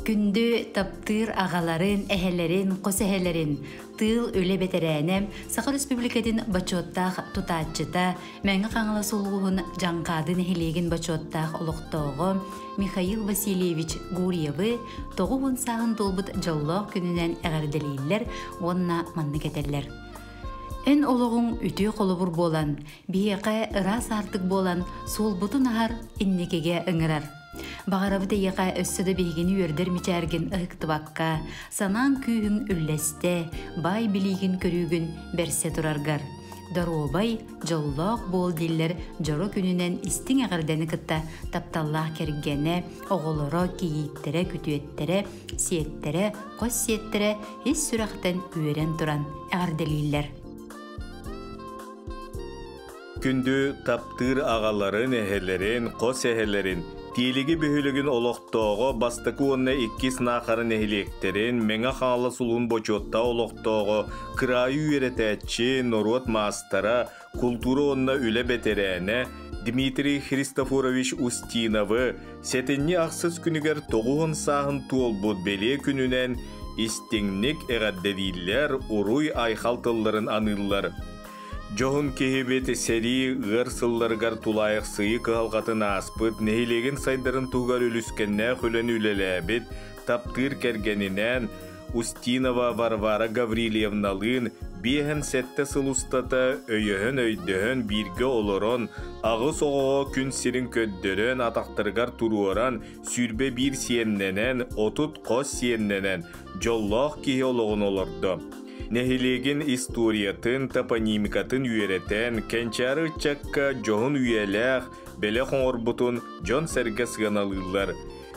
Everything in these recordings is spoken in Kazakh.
Күндü таптыр ағаларын, әхелерін, қос әхелерін, тыл өлі бетерәнем, Сақыр Республикадың бачоттақ тұтатчыта, мәңі қаңылы солғуын жаңқадың әхелеген бачоттақ олықтауғы Михаил Васильевич Гурьевы тоғуын сағын толбыт жоллақ күнінен әғірделейлер, онына манны кетерлер. Эн олығың үті қолыбыр болан, бейеқай ырас артық болан, сол бұтын ағар иннекеге ыңырар. Бағарабыты еқа өссіді бейгені өрдер мичәрген ұқтыбаққа, санан күйін үлләсті, бай білеген көрігін бәрсе тұрарғар. Даруобай жоллақ бол дейлер жоры күнінен істің әғірдені күтті тапталлақ кергені, оғылыры, кейеттері, күтуеттері, сиеттері, қос сиеттері ес сүрақтен үйерен тұран әғірделейлер. Күнді таптыр ағаларын, әхелерін, қос әхелерін, Тиелігі бөхілігін олықтауғы бастықы онына 2 сынақарын әхілектерін, мәңі қаңалы сұлуын бочотта олықтауғы, қырайы үйретәтші, норот мастара, культура онына үлі бетерәне, Дмитрий Христофорович Устиновы, сәтінні ақсыз күнігер 9 сағын туол бұд беле күнінен, істіңнік әғаддәдейлер ұруй айқалтыларын анылар. Жоғын кехебет сәри ғырсылларғар тулайық сыйы қығалғатын аспыт, нәхилеген сайдарын туғар үліскенне хүлін үлеләбет, таптыр кәргенінен Устинова Варвара Гаврилевналын бейхін сәтті сылустата өйдіхін бірге олырын, ағыс оғыға күн сирін көддерін атақтырғар тұруаран сүрбе бір сиенненен, отут қос сиенненен, жоллақ кеге олығын олырды. Нәхилеген историятын, топонимикатын үйеретін, кәнчары чакка жоғын үйеләқ, бәлі қоңырбұтын жон сәрге сығаналылар.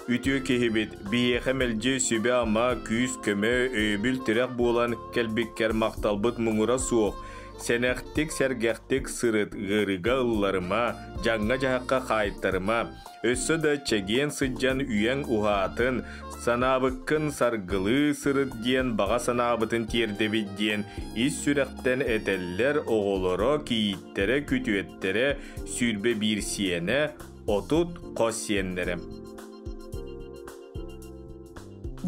Үтіо кехебет, бейеқі мәлже сөбе ама күйіз көмі өйбіл тірек болан кәлбеккер мақталбыт мұңыра суық. Сәнәқтік сәргәқтік сырыт ғырыға ұлларыма, жаңға жағаққа қайттарыма, өссі да чәген сыджан үйен ұғатын, санабыққын сарғылы сырыт ден, баға санабытын тердебет ден, ис сүрәқтен әтәллер оғылыры, кейттері, күтуеттері, сүрбе бір сиені, отут қос сиенлері.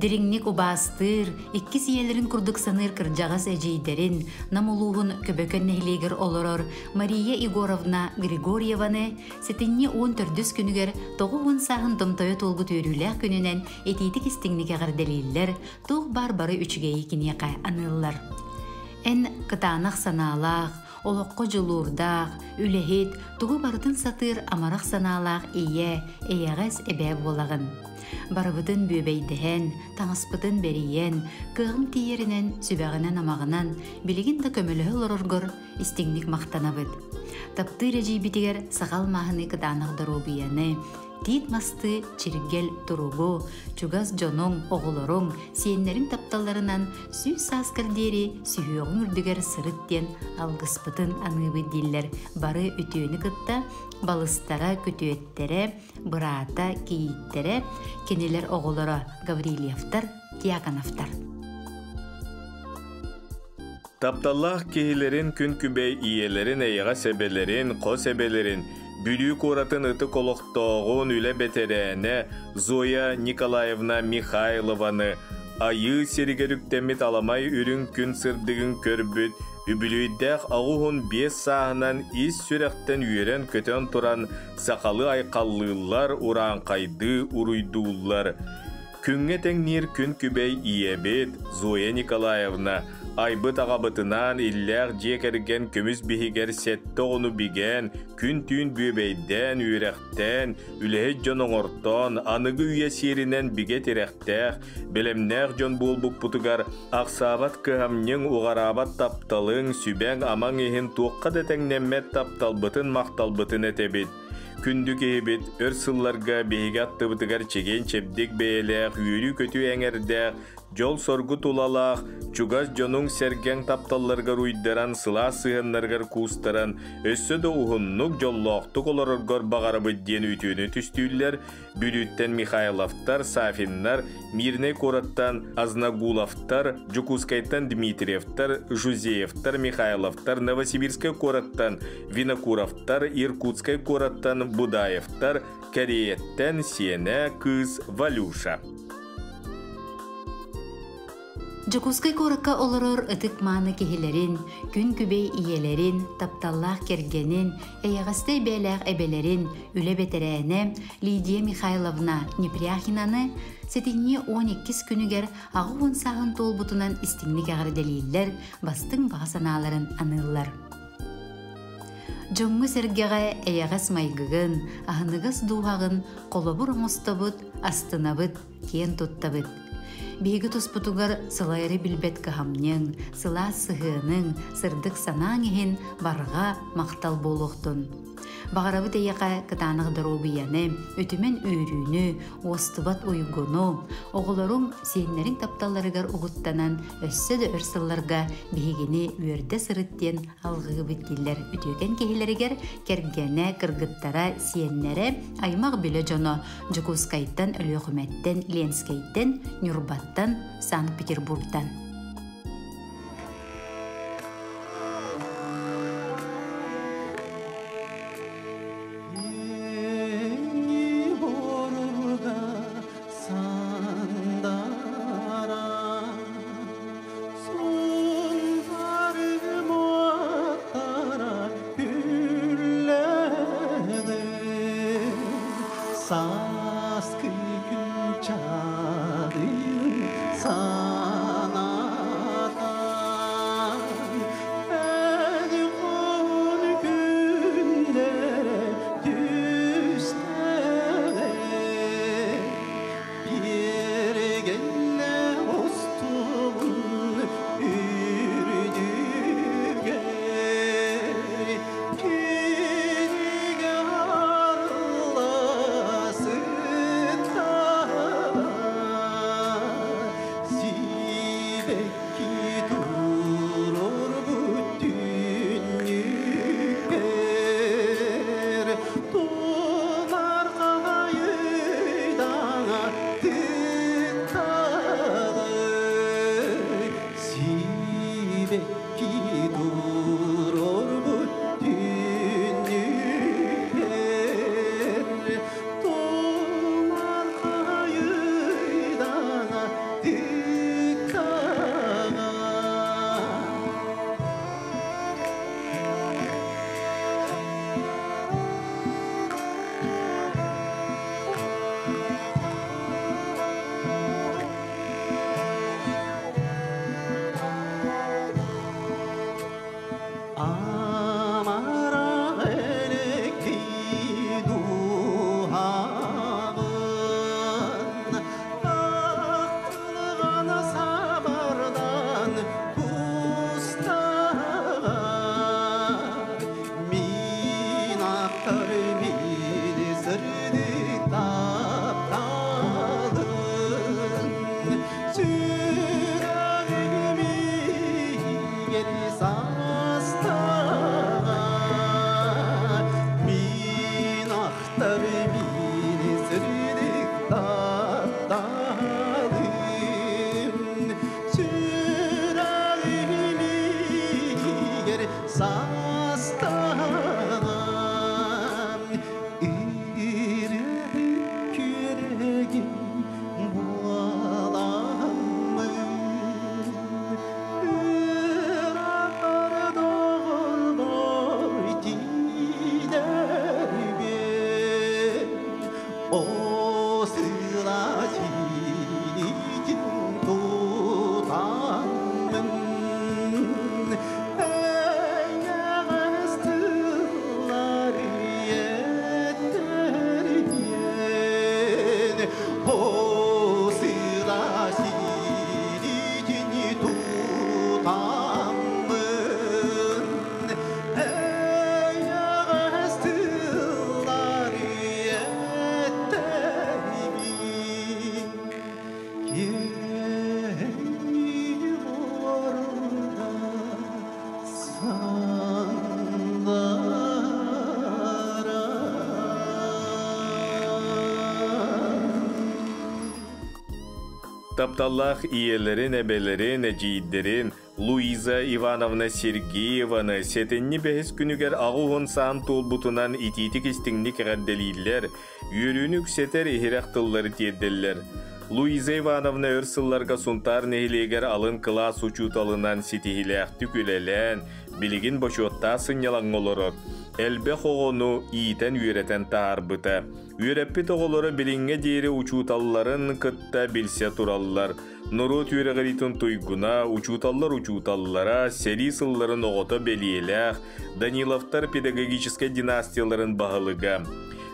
Дереңнік убастыр, 2 сиелерін күрдік саныр кіржағас әжейдерін, намулуғын көбөкөн нәхилегер олорор Мария Егоровна Григорьеваны сетінне 14 күнігер 9 сағын томтойы толғы төрілі күнінен етейтік істіңнік әғірделейлер, тұқ бар-бары үчігейі кенеқай анылылар. Ән қытанақ саналақ, олыққы жылурдақ, үләхет, тұғы бардың сатыр амарақ саналақ әйәғәс әбәб болағын. Барыбытын бөбейдіхен, таңыспытын бериен, кығым тиерінен, сүбәғінен амағынан, білігін да көмілігі лороргор, істіңнік мақтанабыд. Тапты рәжей бітігер сағал мағыны қыданағдар обияны, тиит масты чиргел тұруғу, чугаз жоның, оғылырың, сиенлерін тапталарынан сүй саскардері сүйеғын үрдігер сырыттен алғыспытын аныбы диллер бары үтіөні қытта, балыстара көтуеттері, бұрата кейттері, кенелер оғылыры Гаврилевтар, Тиакановтар. Тапталлах кехилерин күн күбей иелерин эйға себелерин, қос себелерин, бүлік оратын ыты колоқтоғын үлі бетерәне Зоя Николаевна Михайлованы айы серігеріктемет аламай үрін күн сырдығын көрбіт, үбілүйдәқ ағуғын 5 сағынан ис сүрәқтен үйерен көтен тұран сақалы айқаллылар уран қайды уруйдулар. Күнге тәңнер күн күбей иебет Зоя Николаевна айбыт ағабытынан илләр жекерген көміз бігер сәтті ону биген, күн түйін бөбейден, үйрәқтен, үләхет жонын ортон, анығы үйе серінен биге терәқтәқ, білемнәқ жон болбук бұтығар, ақсабат кығамнен уғарабат тапталың, сүбәң аман ехін туққа дәтәңнәммәт тапталбытын мақталбытын әтебет. Күнді кейбет, өр сылларға бейге атты бұтығар чеген чепдік бәйеләқ, үйірі көту әңердәқ, жол соргу тулалақ, чугаз жонун серген тапталларга руйдаран сыла сыгыннаргар кустаран, өссө да ухуннук жоллоқтук олороргор бағарабыт ден үтүүнү түстүүллер, Бүлүттен Михайловтар, Сафиннар, Мирней Кораттан, Азнагуловтар, Жукускайтан Дмитриевтар, Жузеевтар, Михайловтар, Новосибирскай Кораттан, Винокуровтар, Иркутскай Кораттан, Будаевтар, Корееттен Сене, Кыз, Валюша. Жокускай коракка олорор ытык мааны кихилерин, күн күбей иелерин, тапталлах кергенин, эйагастай бәләк әбелерин, үле бетерәне Лидия Михайловна Непряхинаны сетинне 12 күнігер ағуын сағын толбутунан истинник ағыр делиллер, бастың бағасаналарын анылар. Жоңғы сәргеға эйагас майгығын, ағынығас дуғағын қолабыр оңыстабыт, астынабыт, кен туттабыт. Бейгі тұспытуғар сылайры білбет кахамнен, сыла сығының, сырдық санаңығын барға мақтал болуқтын. Бағарабы тәйеқа кытанық дұрубияны, өтімен үйрүйіні, остыбат ойгону, оғыларым сенлерін тапталарығар ұғыттанан өссөді өрсылларға бейгені өрді сырыттен алғығы біттілер үтөген кейлерігер кергені кыргыттара сиенлері аймақ білі жоны Жокускайттан, Өлөқүметтен, Ленскайттен, Нюрбаттан, Санкт-Петербургтан. Тапталлах иелерин, эбелерин, эжийдерин, Луиза Ивановна Сергееваны сетенни бәхес күнігер ағуғын сан толбутунан ититик истіңні кәғарделейлер, үйрінік сетер ehirақтыллары тиедделер. Луиза Ивановна өрсылларга сунтар нехилегер алын класс учуталынан ситихилээх түкүлэлэн, билигин бочуотта сынялаң олорор. Элбе хоғону иитен үйретен таарбыта. Үйреппит оголору билинге дейри учуталларын кытта билсе тураллар. Нуру түйрегеритін туйгуна, учуталлара, сери сылларын оғото белиелях, Даниловтар педагогический династияларын бағылыга.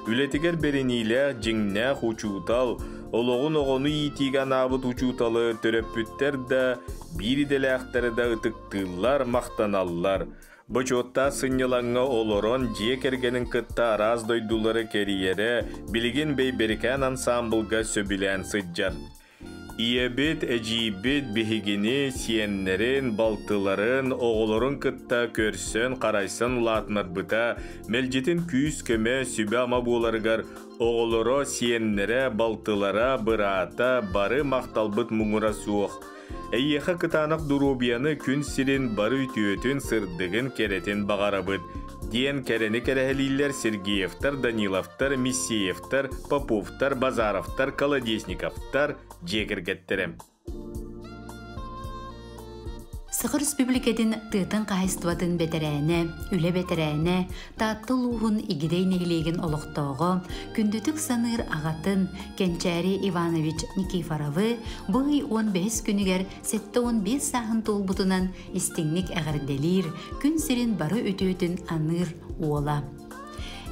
Үлетігер беренилях, жиңнях учутал, олоғын оғыны иитиген абыт учуталы төрөппүттер да, бириделяқтары да ытыктылар, мақтаналлар. Бочотта сыннялаңа олорон жие кергенін кытта араз дойдулары кериере, билигин бейберикен ансамблга сөбілен сыджар. Иебет, эжибет, бихигини, сиеннерин, балтыларын, оғылырын кытта көрсөн, қарайсын латнарбыта, мелжетін күйіс көме сүбі ама боларғар, оғылыры, сиеннере, балтылара, бырата, бары мақталбыт мұңыра суық. Эйеха кытанық дурубияны күн сирин бары үтіөтін сырдығын керетін бағарабыт. Диен керені керехелилер Сергеевтар, Даниловтар, Миссеевтар, Поповтар, Базаровтар, Колодесниковтар жегіргеттерем. Сықыр республикадын тыытын қайыстыватын бетерәне, үле бетерәне, тааттыл уғын игидей нехилеген олықтауғы, күндітік саныр ағатын Кенчари Иванович Никифоровы бұғый 15 күнігер 7-15 сағын толбутынан истеңнік әғірделер, күн сирин бары өтөтін аныр уола.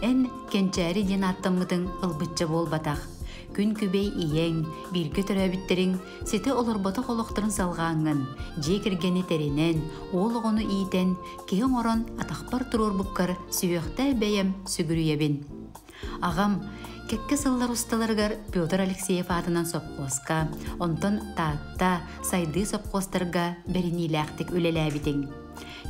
Ән Кенчари ден аттамыдың ылбытчы бол батақ. Күн күбей иең, біргі түрәбіттерің, сеті олырбаты қолықтырын салғаңын, жекіргені теренен, олығыны ийтен, кейін орын атақпар тұрор бұққар сүйіқті бәйім сүгірүйебін. Ағам, кәкке сыллар ұсталарғар Петр Алексеев атынан сопқосқа, онтын таатта сайды сопқостарға бәріниләқтік өлеләбітің.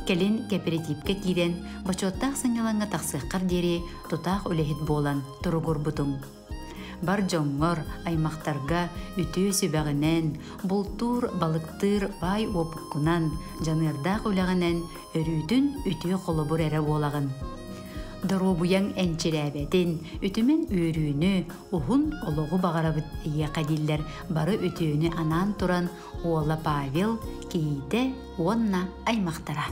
Келін кооперативке киден, бачоттақ сыңалаңа тақсыққар дері тұтақ өлехет болан тұрғыр бұтың. Бар жоңғыр аймақтарға үтө сөбәғінен, бұлтур балықтыр бай опыққынан, жанырдақ өләғінен өрүйдің үтө қолы бұр әрі болағын. Дұру-бұяң әнчірәбәтін, үтімен өрүйіні, ұғын олығы бағарабыт еқадиллер бары үтөні анан тұран Ола Павел кейді онна аймақтара.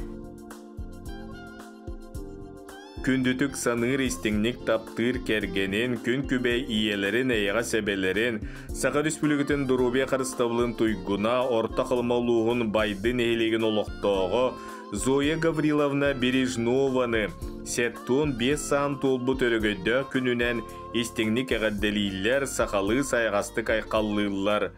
Күндүтүк саныр истеңник таптыр кергенин, күн күбей иелерин, эйға себелерин, Сақа Республикатын Дурубия қарыстабылын туйгуна, орта қылмалуғын байдын эйлеген олықтауғы, Зоя Гавриловна Бережнованы, сеттун 5 саан толбу төрөгөйді күнінен истеңник әғадделейлер, сақалы сайғасты кайқаллылар.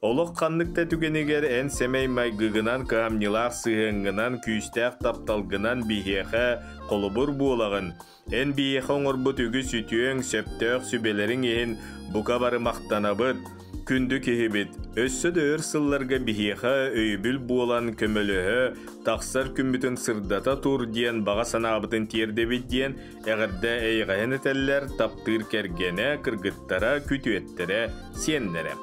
Олық қаннықта түгенегер ән семей майгығынан қамнилақ сығыңынан күйістәқ тапталғынан бейхеға қолыбыр болағын. Ән бейхеға оңырбы түгі сүтіөң сөптөк сүбелерін ехін бұқа бары мақтанабыд. Күнді кехебет, өссі дөір сылларға бейхеға өйбіл болан көмілігі, тақсар күмбітін сырдата тұр дейін баға санабытын тердебет дейін әғірді әйғайын етәлілер таптыр кергене, кыргыттара, күтуеттері, сенлері.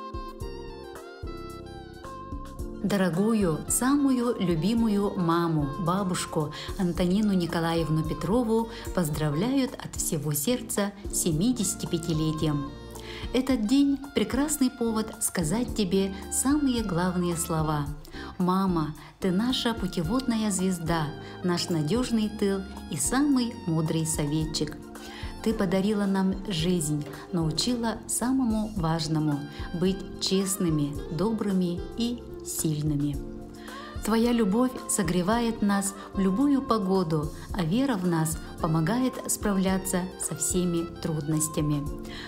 Дорогую, самую любимую маму, бабушку Антонину Николаевну Петрову поздравляют от всего сердца 75-летием. Этот день – прекрасный повод сказать тебе самые главные слова. Мама, ты наша путеводная звезда, наш надежный тыл и самый мудрый советчик. Ты подарила нам жизнь, научила самому важному – быть честными, добрыми и сильными. Твоя любовь согревает нас в любую погоду, а вера в нас помогает справляться со всеми трудностями.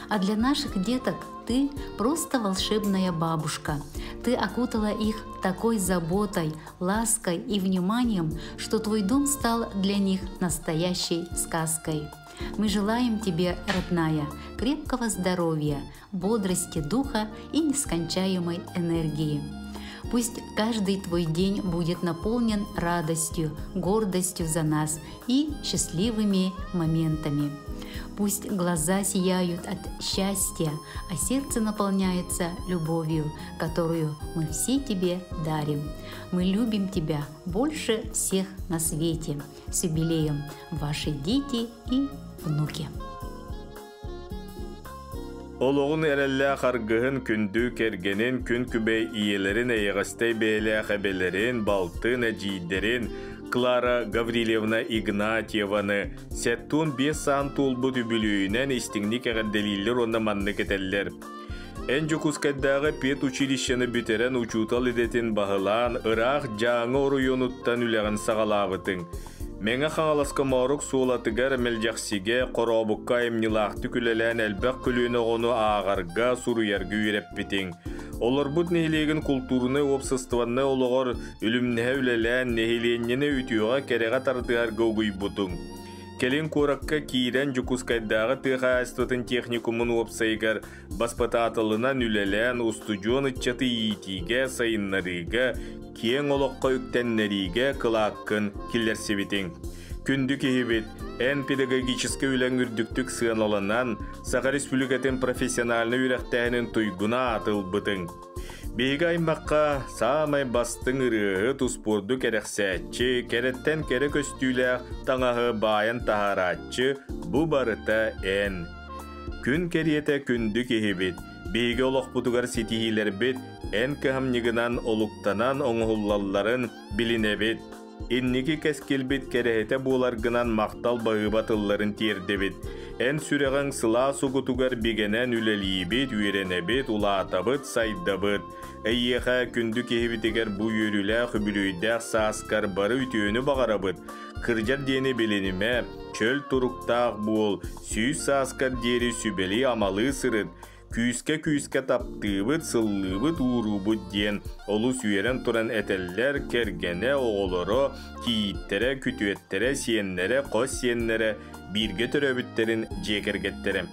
А для наших деток ты просто волшебная бабушка. Ты окутала их такой заботой, лаской и вниманием, что твой дом стал для них настоящей сказкой. Мы желаем тебе, родная, крепкого здоровья, бодрости духа и нескончаемой энергии. Пусть каждый твой день будет наполнен радостью, гордостью за нас и счастливыми моментами. Пусть глаза сияют от счастья, а сердце наполняется любовью, которую мы все тебе дарим. Мы любим тебя больше всех на свете. С юбилеем, ваши дети и внуки. Oloğun erelle qargıhın kündü kergenin kün kübey iyelerin eyeğastay beyle xebelerin, baltın eciderin, Klara Gavrilevna Ignatьеваны Сеттун 5 саан тулбут үбүлүүнен истиңник deliller onda manнык eteller. En jokускайдағы пет училищені бүтерен учутал edетін бағылан Irak жаңы орuyонуттан үлеген сағалабытың. Меңе қаңаласқа марук суолатыгар мелжақсиге қоробыққа емнилақты күлелен әлбәқ күліні ғону ағарға суруярғы үйреппетің. Олар бұд нехилеген культурны опсыстыванны олығыр үлімнәе үлелен нехиленнені үтіуға кереға тардығар гаугуй бұдың. Келин коракка кирен жукускайдағы тыхаастытын техникумын опсайгар баспататылынан үлелен устудион ытчаты иетиге сайыннарыға кең олыққа үктеннеріге кылаққын келерсебетің. Күнді кехебет, ән педагогическі үлән үрдіктік сығаналынан Саға Республикатын профессионалны үрәқтәйінің тұйгуна атыл бұтың. Бейгі аймаққа самай бастың ұрығы тұспорды кәрәқсәтчі, кәреттен кәрі көстүйлі таңағы байын тахаратчы бұ барыта ән. Күн кәриеті күнді кехебет, бейгі олық бұтығар сетихилер бет, ән кәхімнігінан олықтанан оңғыллаларын білінебет. Инники кәскелбет кәрәхеті боларғынан мақтал бағыбатыларын тердебет. Ән сүреген сыла суғытуғар бігенен үлелейбет, үйренебет, улатабыт, сайдабыт. Әйеға күнді кехебетігер бұ үйрілі хүбілүйдәқ саскар бары үтіөні бағарабыт. Кыржар дені беленіме, чөл тұруқтақ бол, сүйіз саскар дері сүбелі амалы сырыт. Күйіске таптыбыт, сыллыбыт, урубыт ден. Олу сүйерен тұран әтеллер, кергене, оғылыры, кейттері, күтуеттері, сиенлері, қос сиенлері, бірге түрөбіттерін жекергеттері.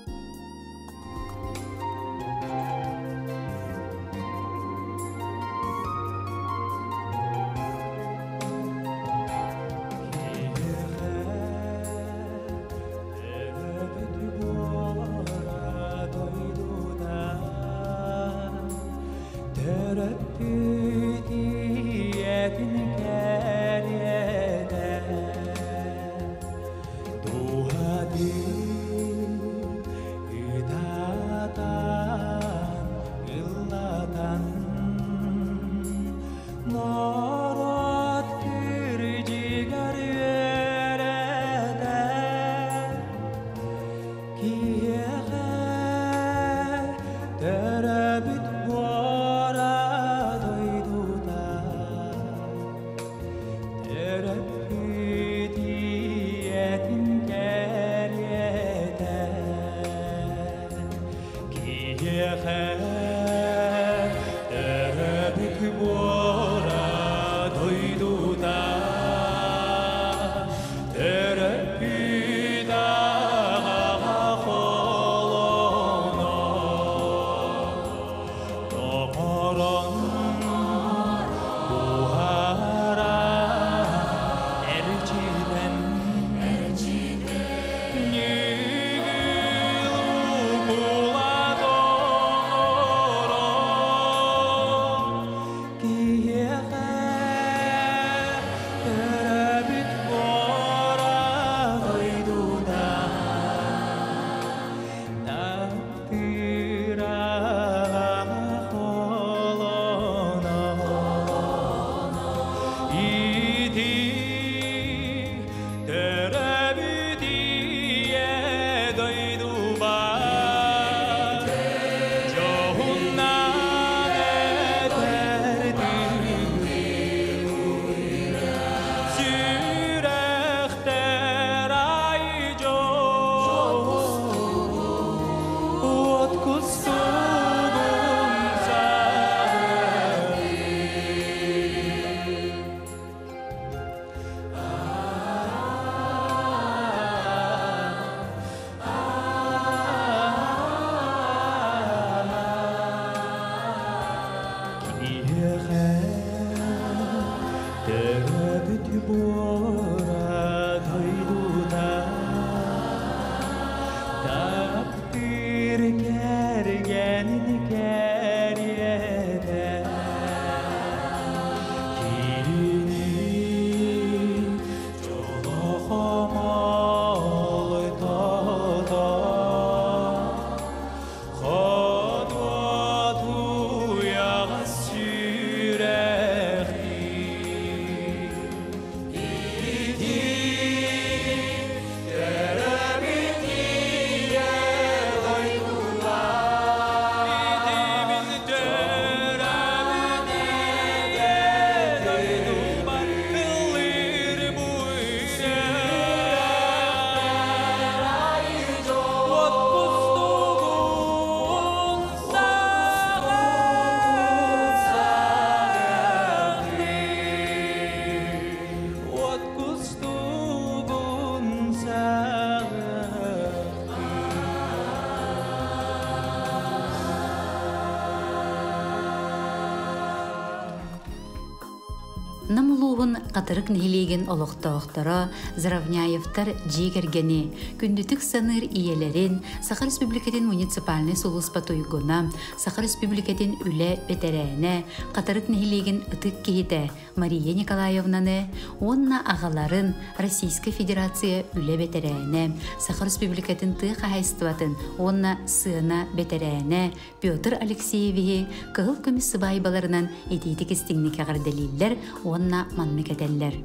Намулуғын қатырық нехилеген олықтауқтары Заравняевтар жегергені, күндітік саныр иелерін, Саха Республикатын муниципальный сулыспа тойгуна, Саха Республикатын үлі бетерәне, қатырық нехилеген ұтық кейті Мария Николаевнаны, онна ағаларын Российская Федерация үлі бетерәне, Саха Республикатын тұқ ағайстыватын, онна сына бетерәне, Петр Алексееве, кығыл көмісі байбаларынан етейтік істіңнік ағарделейлер, онна манмекетеллер.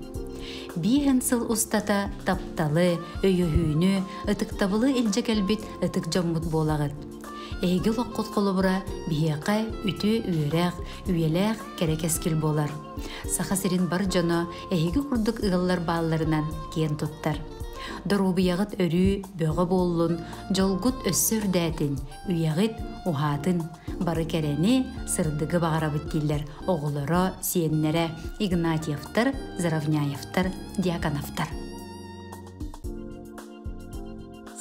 Бейін сыл ұстата тапталы, өйөхүйіні, ұтықтабылы елжек әлбет ұтық жаммыт болағыд. Әйгіл оққыт қолы бұра бейеқі үті үйерақ, үйеләқ керекескіл болар. Саха сирин бар жоны әйгі құрдық ұғылар бағыларынан кен тұттар. Дұрубияғыт өрі бөғі болуын, жолғыт өссір дәтін, үйеғыт ұғатын, бары кәрәне сырдығы бағарабыт дейлер, оғылары, сиеннері, Игнатьевтар, Заравняевтар, Диаконовтар.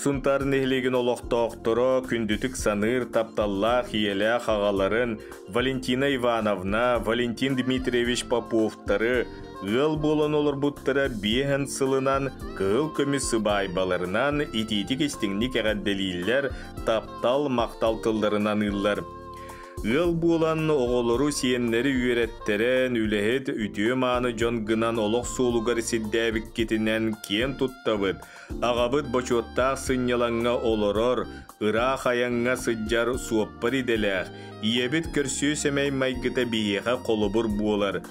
Сунтар нехлеген олықтауқтыры күндітік саныр тапталлақ иеләқ ағаларын Валентина Ивановна, Валентин Дмитриевич Поповтары ғыл болын олар бұттыра бейін сылынан қыл көмісі байбаларынан итетік істіңнік әғадделейлер таптал мақтал тылдарынан ұллар. Ғыл болан оғылыру сиеннері үйреттерен үләхет үтіе маны жон гынан олық солуғар сиддәбік кетінен кен тұттабыд. Ағабыд бочоттақ сыняланға олырыр, ұрақ аяңға сыджар суаппар иделәқ. Иебіт көрсі сөмей майгыта бейеға қолыбыр болар.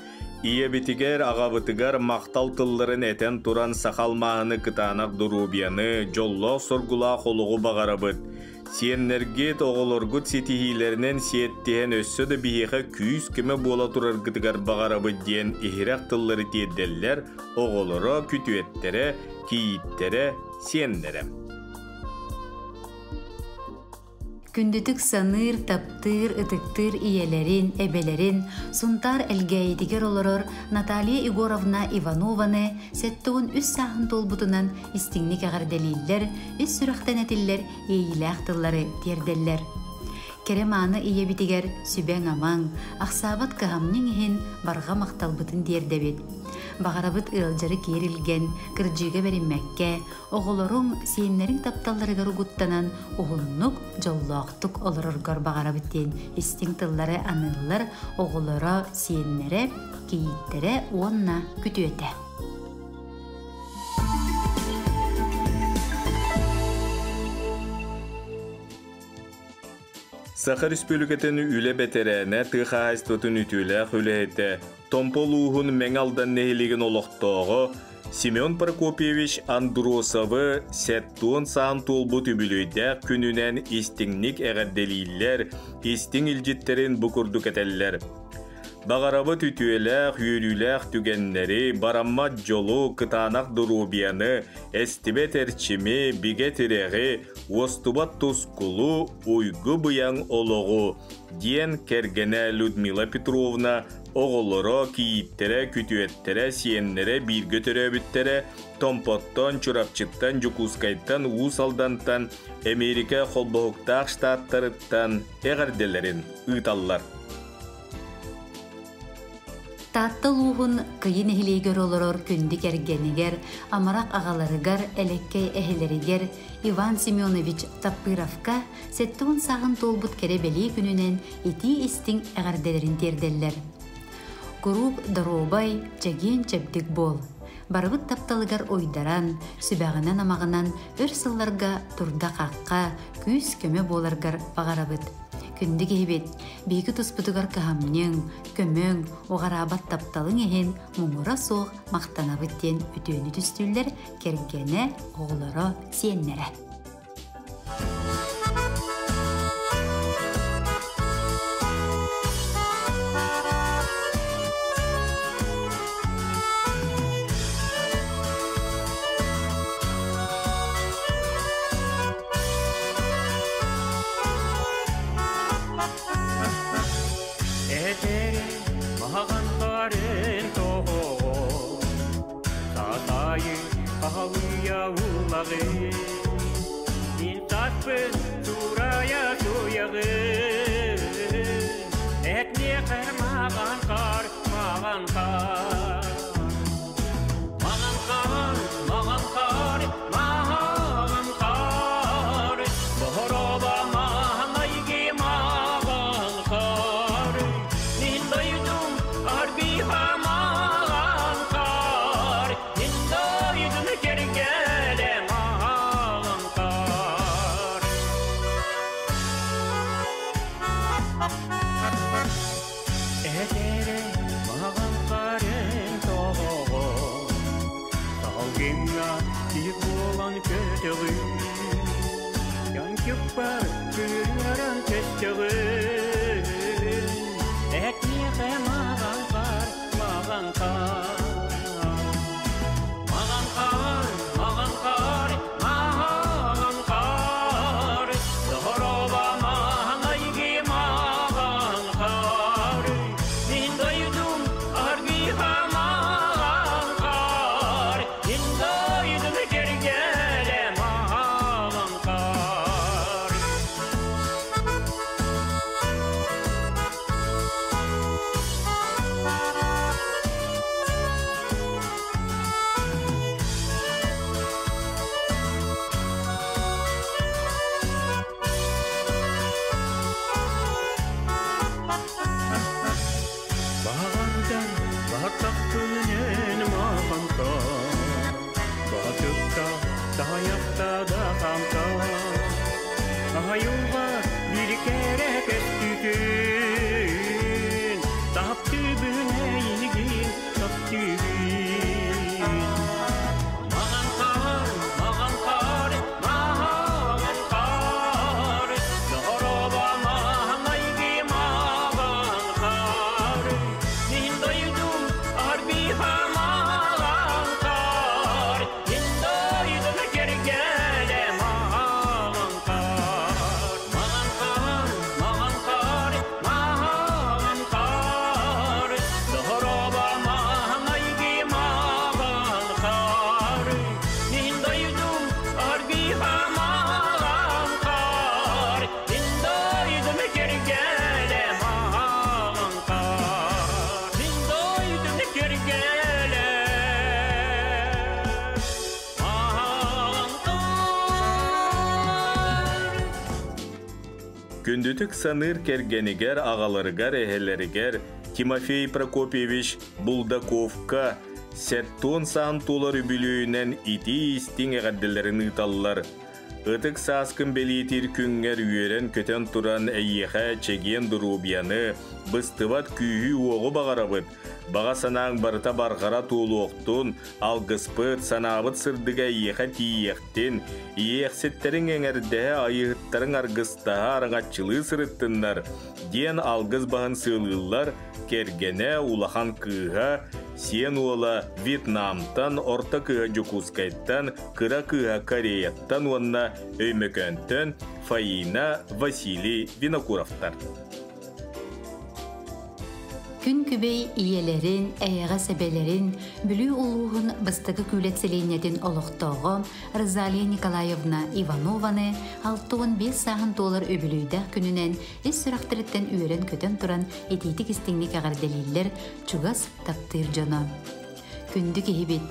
Иебітігер ағабытығар мақтал тылларын әтен туран сақалмағыны кытанақ дұрубияны жоллақ сұргулақ олығы бағарабыд. Сиеннергет оғылыргыт сетихилерінен сиеттеген өссөді бейеға күйіз кіме бола тұрар гытығар бағарабыд ден ихирақ тыллары тедделлер оғылыры күтуеттері, кейіттері, сиеннері. Күндітік саныр, таптыр, ұтықтыр иелерін, әбелерін, сунтар әлгәйдігер олырыр Наталья Егоровна Иванованы сәттіғын үс сағын толбутынан істіңнік ағарделейлер, үс сүріқтен әтілер, ейләқтылары терделлер. Кереманы ие бітігер сүбәң амаң, ақсабат қағамның ехін барға мақталбытын дердебет. Бағарабыт ылжары керілген, кірджіге берінмәкке, оғылырың сиенлерін тапталарығар ұғыттанан оғылынық жоллақтық олырырғар бағарабыттен істің тыллары анылылар оғылыра сиенлері, кейіттері онна күтуеті. Саха Республикатын үлі бәтерәне тұға айстотын үтіләқ үләйті. Томполуғын мәңалдан нәхелеген олықтауғы Семен Прокопьевич Андросовы сәттуын саан толбу түбілейді күнінен істіңнік әғадделейлер, істің үлжеттерін бұқырдық әтәлілер. Бағарабы түтуеләқ, үйеліләқ түгеннері, бараммат жолу, кытанақ дұрубияны, әстібет әрчімі, бігетірәғі, остубат тұскулу, ұйғы бұяң олығы, ден кәргені Людмила Петровна, оғылыры, кейіттері, күтуеттері, сиеннері, біргөтірі бүттері, томпоттан, чурапчыттан, жүкускайттан, ұсалдантан, Америка қолбығықтақ штаттарыттан әғарделерін ұйталлар. Таттыл уғын кыйын эхилейгер олорор күндік әргенігер, амарақ ағаларыгар, әлеккей әхелерігер Иван Семенович Тапыровка сәттіғын сағын толбыт керебелей күнінен еті істің әғарделерін терделлер. Күрук даробай жаген чәбдік бол. Барыбыт тапталыгар ойдаран, сүбәғынан амағынан өр сылларға турда қаққа, күз көмі боларгар бағарабыт. Күндік ебет, бейгі тұспытығар кағамның, көмің, оғарабат тапталың ехен мұңыра соқ мақтанабыттен үтөні түстілдер кергені оғылары сиеннері. Etne kırmağan kar, mağan kar tamta ayuva bir kere kestütün taptı büneyi taptı Күндүтүк саныр кергенигер агаларыгар эһелеригер Тимофей Прокопьевич Булдаковка сеттон сан толар үбүлүүнен ити истиң эгадделерин ыталлар. Ытык сааскын белитир күнгер үйерен көтен туран әйеха чеген дурубияны быстыбат күйі оғы бағарабыт. Баға санаң барыта барғара туылуқтун, алгыспыт санабыт сырдыга иеха тиектин, иексеттерин эңердеhe айыттарын аргыстаға араңатчылы сырыттыннар, ден алгыз бағын сылылар, кергене улахан кыға, сен ола Вьетнамтан, орта кыға Жукускайттан, кыра кыға Кореяттан, онна өймөкөнтөн Фаина Василий Винокуровтар. Күн күбей иелерин, әйәға сәбелерин, бүлі улуғын бастығы күлетселейнетін олықтоғы Розалия Николаевна Иванованы 6-5 сағын доллар өбілүйдәк күнінен ес сүрақтырыттен үйерен көтен тұран етейтік істіңнік ағарделейлер чугас таптыр жоны. Күнді кейбет,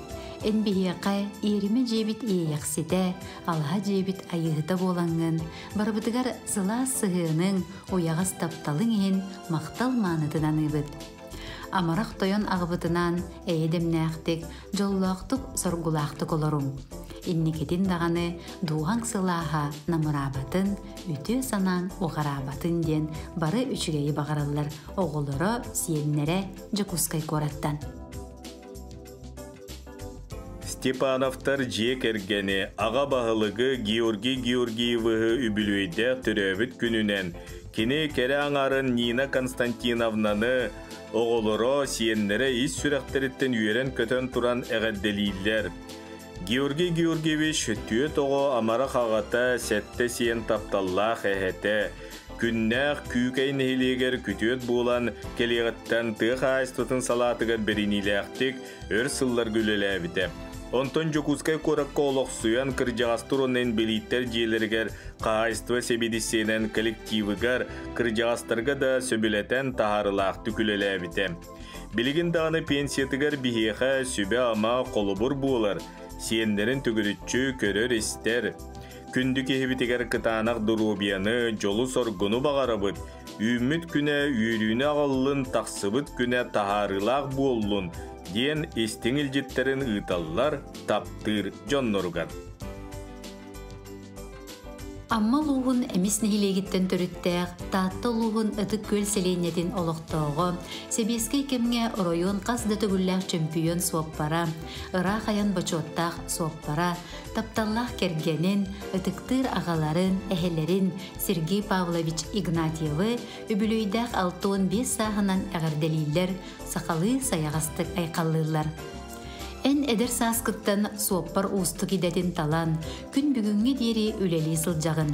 энбихияқа еріме жебіт ейяқсеті, алға жебіт айығыта болаңын, барбытығар зыла сығының ояғас тапталың ен мақтал маныдынан ұбыт. Амарақ тойон ағыбытынан әйедемнәқтік, жоллақтық соргулақтық оларым. Иннекетін дағаны дуған сылаға намырабатын, үті санаң оғарабатын ден бары үшігейі бағаралар, оғылыры сиеннері Жукускай кораттан. Степановтар жек ергені аға бағылығы Георгий Георгиевығы үбілуйді түрөбіт күнінен кені кәрі аңарын Нина Константиновнаны оғылыро сиеннері ис сүрәқтеріттен үйерен көтен туран әғадделейлер. Георгий Георгиевич түйет оғы амара қағата сәтті сиен тапталлақ әхеті. Күннәқ күйкәйін хелегер күтөт болан келеғіттен тұқ айстытын салатығыр беріниләқтік өр сыллар гүлеләбіді. Онтон Жукускай коракка олықсуян кыржағастырунен белиттер жиелергер қағайства себедісенен коллективігер кыржағастырға да сөбілетен тағарылақ түкілеләбіті. Білігін дағаны пенсиятығар бихеға сөбе ама қолыбыр болар, сиендерін түгірітчі көрер істер. Күнді кехебітігер кытанақ дұрубияны жолу соргуну бағарабыд, үміт күне үйрүйіне ағалын тақсыбыт күне тағарылақ болуын, ден естеңіл жеттерін ұйталылар таптыр жоннорган. Амма луғын әміс нехилегіттен түріттәқ, таатты луғын ұтық көл селейнетін олықтауғы, себеске кемге район қасды түгілләқ чемпион суаппара, ұрақ аян бачоттақ суаппара, тапталлақ кергенін, ұтықтыр ағаларын, әхелерін Сергей Павлович Игнатьевы үбілүйдәқ 6-5 сағынан әғарделейлер, сақалы саяғастық айқалылар. Эн эдер саскыттан суаппар уусту кидетин талан, күн бүгүнгө дери үлели сылжагын.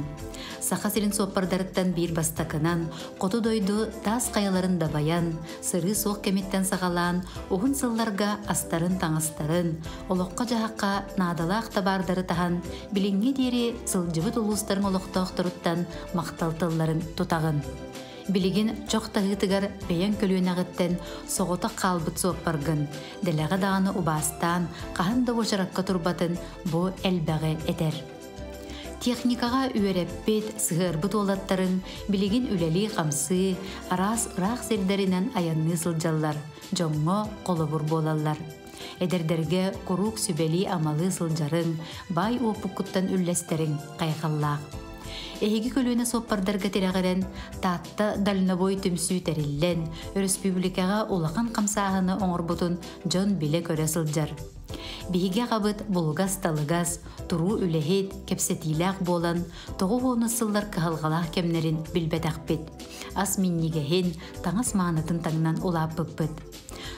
Саха сирин суаппардарыттан бир бастакынан, коту дойду тас каяларын да баян, сыры соқ кеметтен сағалан, уғын сылларга астарын таңыстарын, олоққа жахаққа надалақ табардары тахан, билиңге дери сылжыбыт улустарын олоқтауқтыруттан мақталтылларын тутағын. Билигин чоқ тағытыгар бейен көлуен ағыттен соғыта қалбыт суаппаргын, дәләға дағаны убастан, қахан да бошараққа турбатын бұ әлбәғі әтер. Техникаға үйереппет сығырбыт олаттарын билигин үләли қамсы, арас ұрақ сердерінен аянны сылжаллар, жоңғы қолы бұр болалар. Эдердерге курук сүбели амалы сылжарын, бай опукуттан үллестерин кайгаллаак. Эһиги көлүнө соппардарга тирагырен, таатта дальнобой түмсүү териллен, республикага улахан камсааһыны оңорбутун Джон биле көрө сылжар. Биһиге кабыт булгас талыгас, туруу үлэһит, кепсетилээх болан, тоҕу уону сыллар кыһалгалаах кемнерин билбэтэхпит. Ас миннигэһин таңас маанытын таңнан улааппыппыт.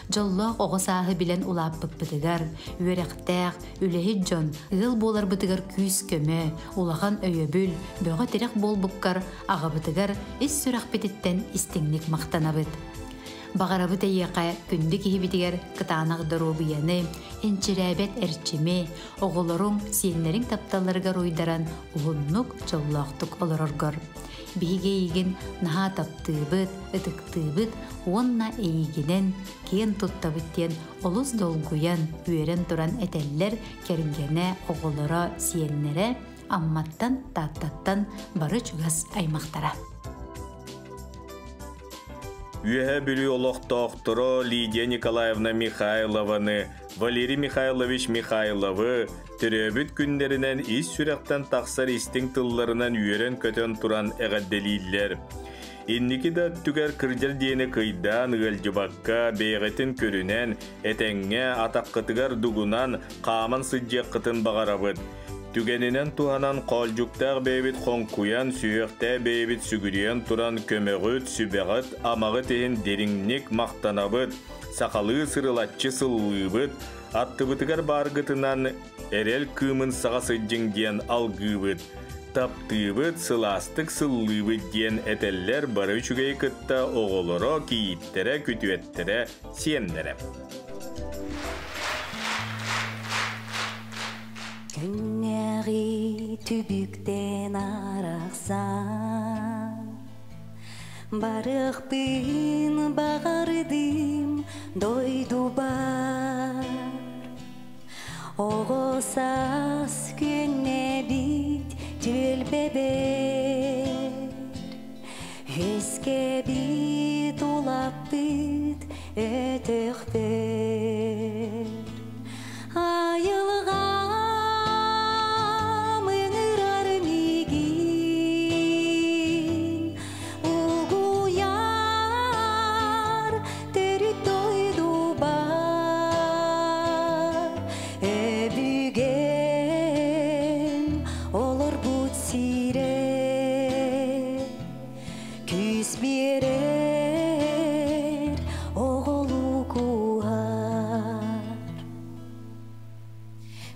Жоллоох оҕосааһы билэн улааппыппытыгар, үөрэхтээх, үлэһит Джон, ыал буоларбытыгар күүс көмө, улахан өйөбүл, бөҕө тирех буолбуккар, аҕабытыгар ис сүрэхпититтен истиңник мактанабыт. Бағарабыт эйеқэ күнді киһибитигер кытаанах доробуяны, энчирээбет эрчими, оҕолоруң сиэннериң тапталларга руйдаран уһуннук жоллоохтук олороргор. Биһиге ийигин наһаа таптыыбыт, ытыктыыбыт, уонна эйигинен, киэн туттабыт диэн олус долгуян, үөрен туран этеллер кергене оҕолоро сиэннере амматтан тааттаттан бары чугас аймактара. Үөһэ бүлүү олохтоохторо Лидия Николаевна Михайлованы, Валерий Михайлович Михайловы төрөбүт күннеринен ис сүрәктен тақсар истиң тылларынан үөрен көтөн туран эҕэдделииллер. Инники да түгер кырдьар диэни кыйдаан ыалжыбакка бэйэҕитин көрүнэн этэҥҥэ атаққытыгар дугунан хааман сыдьыаккытын бағарабыт. Түгенинен туһанан қолжуктаах бэйбит хонкуян сүйөктэ бэйбит сүгүриен туран көмөгүт сүбэҕит амаҕы тиһин дериңник мактанабыт, сахалы сырылатчы сыллыыбыт, аттыбытыгар бааргытынан эрел кыымын саҕа сыдьыҥ диэн алгыыбыт, таптыыбыт сылаастык сыллыыбыт диэн этеллер бары үчүгэй кытта оҕолоро кииттере күтүеттере сиэннере. Күннәғи түбүктен арақсан, барықпын бағардым дойду бар. Оғосас күнне бит түл бебер, өске бит улап бит өтіқпер. Айылға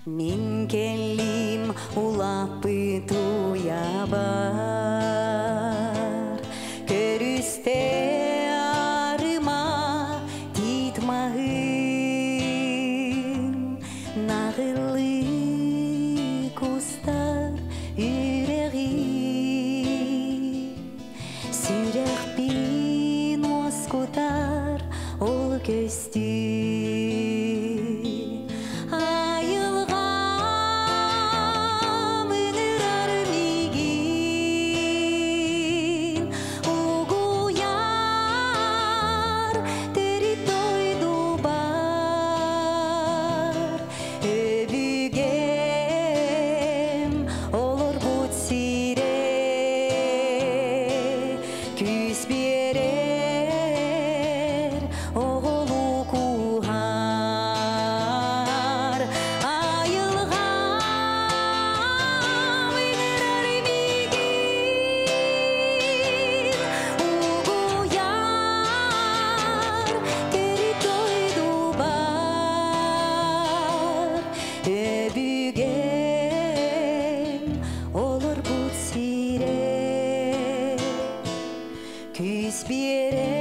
Min kellim ulapı tuyabar, körüste arıma titmahım, nağıllı kustar yüreği, sürek bin oskutar ol göstü. Küs bir